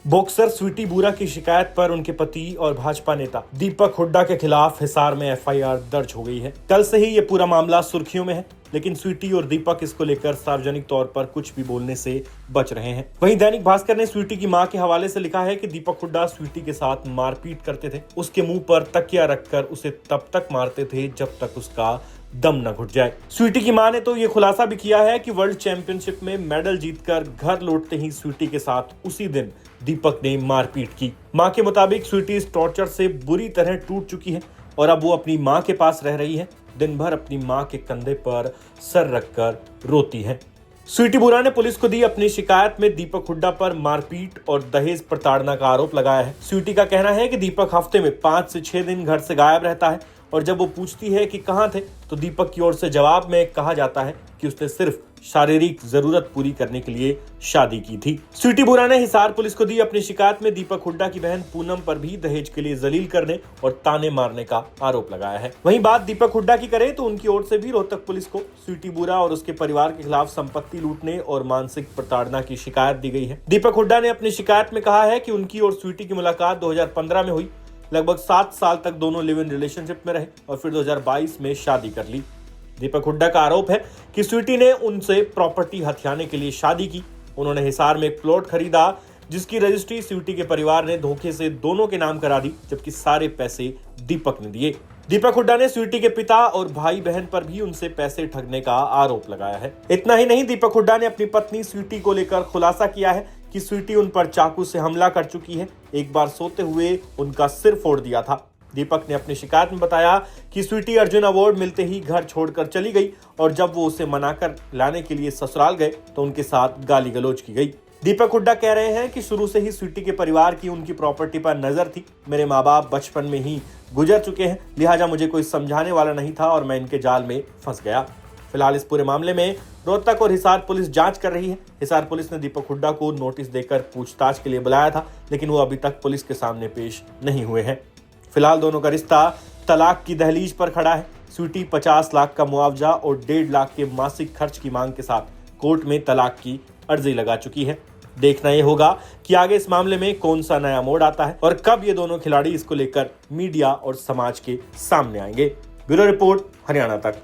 Boxer Sweety बुरा की शिकायत पर उनके पति और भाजपा नेता दीपक हुड्डा के खिलाफ हिसार में एफआईआर दर्ज हो गई है। कल से ही ये पूरा मामला सुर्खियों में है, लेकिन स्वीटी और दीपक इसको लेकर सार्वजनिक तौर पर कुछ भी बोलने से बच रहे हैं। वहीं दैनिक भास्कर ने स्वीटी की मां के हवाले से लिखा है कि दीपक हुड्डा स्वीटी के साथ मारपीट करते थे, उसके मुंह पर तकिया रखकर उसे तब तक मारते थे जब तक उसका दम न घुट जाए। स्वीटी की मां ने तो ये खुलासा भी किया है कि वर्ल्ड चैंपियनशिप में मेडल जीतकर घर लौटते ही स्वीटी के साथ उसी दिन दीपक ने मारपीट की। मां के मुताबिक स्वीटी इस टॉर्चर से बुरी तरह टूट चुकी है और अब वो अपनी मां के पास रह रही है। दिन भर अपनी मां के कंधे पर सर रखकर रोती है। स्वीटी बुरा ने पुलिस को दी अपनी शिकायत में दीपक हुड्डा पर मारपीट और दहेज प्रताड़ना का आरोप लगाया है। स्वीटी का कहना है कि दीपक हफ्ते में 5 से 6 दिन घर से गायब रहता है और जब वो पूछती है कि कहां थे तो दीपक की ओर से जवाब में कहा जाता है कि उसने सिर्फ शारीरिक जरूरत पूरी करने के लिए शादी की थी। स्वीटी बुरा ने हिसार पुलिस को दी अपनी शिकायत में दीपक हुड्डा की बहन पूनम पर भी दहेज के लिए जलील करने और ताने मारने का आरोप लगाया है। वहीं बात दीपक हुड्डा की करें तो उनकी ओर से भी रोहतक पुलिस को स्वीटी बुरा और उसके परिवार के खिलाफ संपत्ति लूटने और मानसिक प्रताड़ना की शिकायत दी गई है। दीपक हुड्डा ने अपनी शिकायत में कहा है कि उनकी और स्वीटी की मुलाकात 2015 में हुई। लगभग 7 साल तक दोनों लिव इन रिलेशनशिप में रहे और फिर 2022 में शादी कर ली। दीपक हुड्डा का आरोप है कि स्वीटी ने उनसे प्रॉपर्टी हथियाने के लिए शादी की। उन्होंने हिसार में एक प्लॉट खरीदा जिसकी रजिस्ट्री स्वीटी के परिवार ने धोखे से दोनों के नाम करा दी, जबकि सारे पैसे दीपक ने दिए। दीपक हुड्डा ने स्वीटी के पिता और भाई बहन पर भी उनसे पैसे ठगने का आरोप लगाया है। इतना ही नहीं, दीपक हुड्डा ने अपनी पत्नी स्वीटी को लेकर खुलासा किया है कि स्वीटी उन पर चाकू से हमला कर चुकी है। एक बार सोते हुए उनका सिर फोड़ दिया था। दीपक ने अपनी शिकायत में बताया कि स्वीटी अर्जुन अवार्ड मिलते ही घर छोड़कर चली गई और जब वो उसे मनाकर लाने के लिए ससुराल गए तो उनके साथ गाली गलौज की गई। दीपक हुड्डा कह रहे हैं कि शुरू से ही स्वीटी के परिवार की उनकी प्रॉपर्टी पर नजर थी। मेरे माँ बाप बचपन में ही गुजर चुके हैं, लिहाजा मुझे कोई समझाने वाला नहीं था और मैं इनके जाल में फंस गया। फिलहाल इस पूरे मामले में रोहतक और हिसार पुलिस जांच कर रही है। हिसार पुलिस ने दीपक हुड्डा को नोटिस देकर पूछताछ के लिए बुलाया था, लेकिन वो अभी तक पुलिस के सामने पेश नहीं हुए हैं। फिलहाल दोनों का रिश्ता तलाक की दहलीज पर खड़ा है। स्वीटी 50 लाख का मुआवजा और 1.5 लाख के मासिक खर्च की मांग के साथ कोर्ट में तलाक की अर्जी लगा चुकी है। देखना ये होगा कि आगे इस मामले में कौन सा नया मोड़ आता है और कब ये दोनों खिलाड़ी इसको लेकर मीडिया और समाज के सामने आएंगे। ब्यूरो रिपोर्ट, हरियाणा तक।